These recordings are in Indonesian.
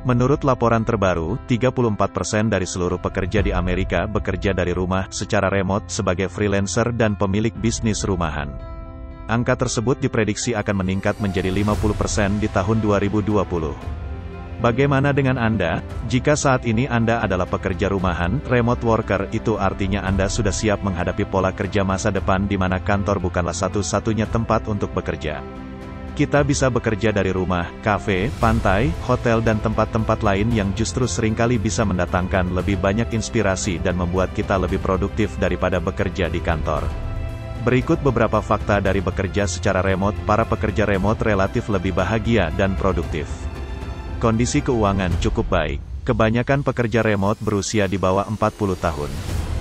Menurut laporan terbaru, 34% dari seluruh pekerja di Amerika bekerja dari rumah secara remote sebagai freelancer dan pemilik bisnis rumahan. Angka tersebut diprediksi akan meningkat menjadi 50% di tahun 2020. Bagaimana dengan Anda? Jika saat ini Anda adalah pekerja rumahan, remote worker, itu artinya Anda sudah siap menghadapi pola kerja masa depan di mana kantor bukanlah satu-satunya tempat untuk bekerja. Kita bisa bekerja dari rumah, kafe, pantai, hotel dan tempat-tempat lain yang justru seringkali bisa mendatangkan lebih banyak inspirasi dan membuat kita lebih produktif daripada bekerja di kantor. Berikut beberapa fakta dari bekerja secara remote. Para pekerja remote relatif lebih bahagia dan produktif. Kondisi keuangan cukup baik. Kebanyakan pekerja remote berusia di bawah 40 tahun.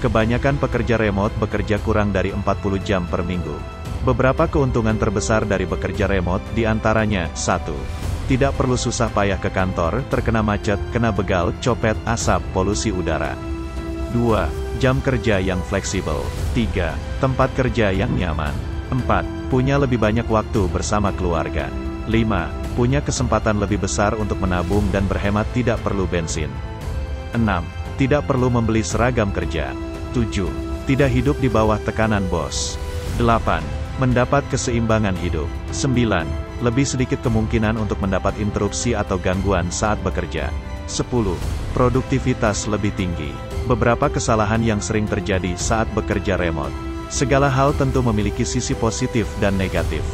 Kebanyakan pekerja remote bekerja kurang dari 40 jam per minggu. Beberapa keuntungan terbesar dari bekerja remote, diantaranya, 1. Tidak perlu susah payah ke kantor, terkena macet, kena begal, copet, asap, polusi udara. 2. Jam kerja yang fleksibel. 3. Tempat kerja yang nyaman. 4. Punya lebih banyak waktu bersama keluarga. 5. Punya kesempatan lebih besar untuk menabung dan berhemat, tidak perlu bensin. 6. Tidak perlu membeli seragam kerja. 7. Tidak hidup di bawah tekanan bos. 8. Mendapat keseimbangan hidup. 9. Lebih sedikit kemungkinan untuk mendapat interupsi atau gangguan saat bekerja. 10. Produktivitas lebih tinggi. Beberapa kesalahan yang sering terjadi saat bekerja remote. Segala hal tentu memiliki sisi positif dan negatif.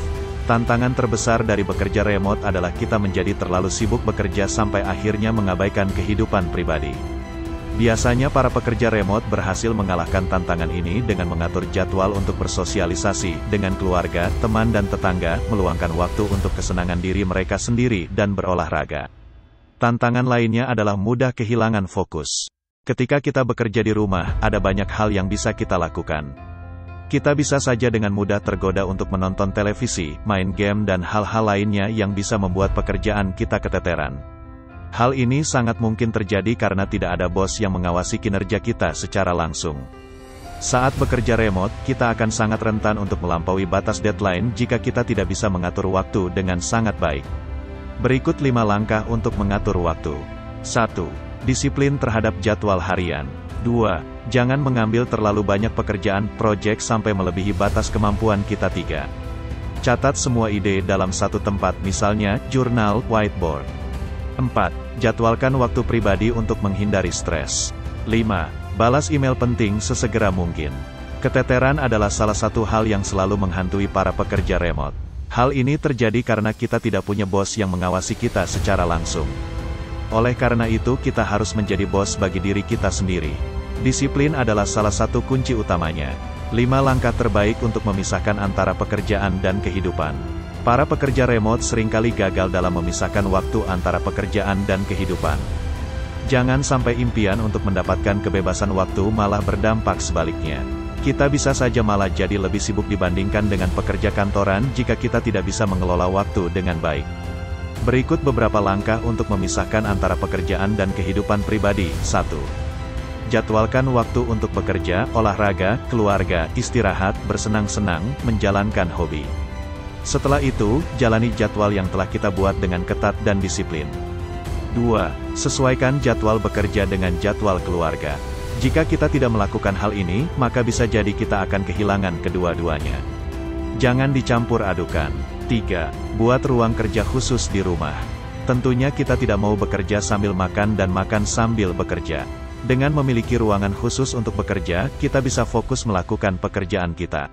Tantangan terbesar dari bekerja remote adalah kita menjadi terlalu sibuk bekerja sampai akhirnya mengabaikan kehidupan pribadi. Biasanya para pekerja remote berhasil mengalahkan tantangan ini dengan mengatur jadwal untuk bersosialisasi dengan keluarga, teman dan tetangga, meluangkan waktu untuk kesenangan diri mereka sendiri, dan berolahraga. Tantangan lainnya adalah mudah kehilangan fokus. Ketika kita bekerja di rumah, ada banyak hal yang bisa kita lakukan. Kita bisa saja dengan mudah tergoda untuk menonton televisi, main game dan hal-hal lainnya yang bisa membuat pekerjaan kita keteteran. Hal ini sangat mungkin terjadi karena tidak ada bos yang mengawasi kinerja kita secara langsung. Saat bekerja remote, kita akan sangat rentan untuk melampaui batas deadline jika kita tidak bisa mengatur waktu dengan sangat baik. Berikut 5 langkah untuk mengatur waktu. 1. Disiplin terhadap jadwal harian. 2. Jangan mengambil terlalu banyak pekerjaan, proyek sampai melebihi batas kemampuan kita. 3. Catat semua ide dalam satu tempat, misalnya, jurnal, whiteboard. 4. Jadwalkan waktu pribadi untuk menghindari stres. 5. Balas email penting sesegera mungkin. Keteteran adalah salah satu hal yang selalu menghantui para pekerja remote. Hal ini terjadi karena kita tidak punya bos yang mengawasi kita secara langsung. Oleh karena itu kita harus menjadi bos bagi diri kita sendiri. Disiplin adalah salah satu kunci utamanya. 5 langkah terbaik untuk memisahkan antara pekerjaan dan kehidupan. Para pekerja remote seringkali gagal dalam memisahkan waktu antara pekerjaan dan kehidupan. Jangan sampai impian untuk mendapatkan kebebasan waktu malah berdampak sebaliknya. Kita bisa saja malah jadi lebih sibuk dibandingkan dengan pekerja kantoran jika kita tidak bisa mengelola waktu dengan baik. Berikut beberapa langkah untuk memisahkan antara pekerjaan dan kehidupan pribadi. 1. Jadwalkan waktu untuk bekerja, olahraga, keluarga, istirahat, bersenang-senang, menjalankan hobi. Setelah itu, jalani jadwal yang telah kita buat dengan ketat dan disiplin. 2. Sesuaikan jadwal bekerja dengan jadwal keluarga. Jika kita tidak melakukan hal ini, maka bisa jadi kita akan kehilangan kedua-duanya. Jangan dicampur adukan. 3. Buat ruang kerja khusus di rumah. Tentunya kita tidak mau bekerja sambil makan dan makan sambil bekerja. Dengan memiliki ruangan khusus untuk bekerja, kita bisa fokus melakukan pekerjaan kita.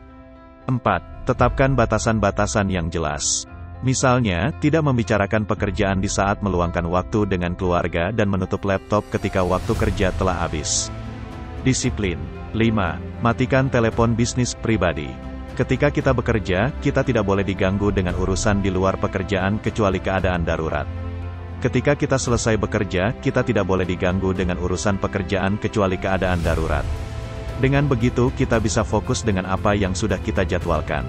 4. Tetapkan batasan-batasan yang jelas. Misalnya, tidak membicarakan pekerjaan di saat meluangkan waktu dengan keluarga dan menutup laptop ketika waktu kerja telah habis. Disiplin. 5. Matikan telepon bisnis pribadi. Ketika kita bekerja, kita tidak boleh diganggu dengan urusan di luar pekerjaan kecuali keadaan darurat. Ketika kita selesai bekerja, kita tidak boleh diganggu dengan urusan pekerjaan kecuali keadaan darurat. Dengan begitu kita bisa fokus dengan apa yang sudah kita jadwalkan.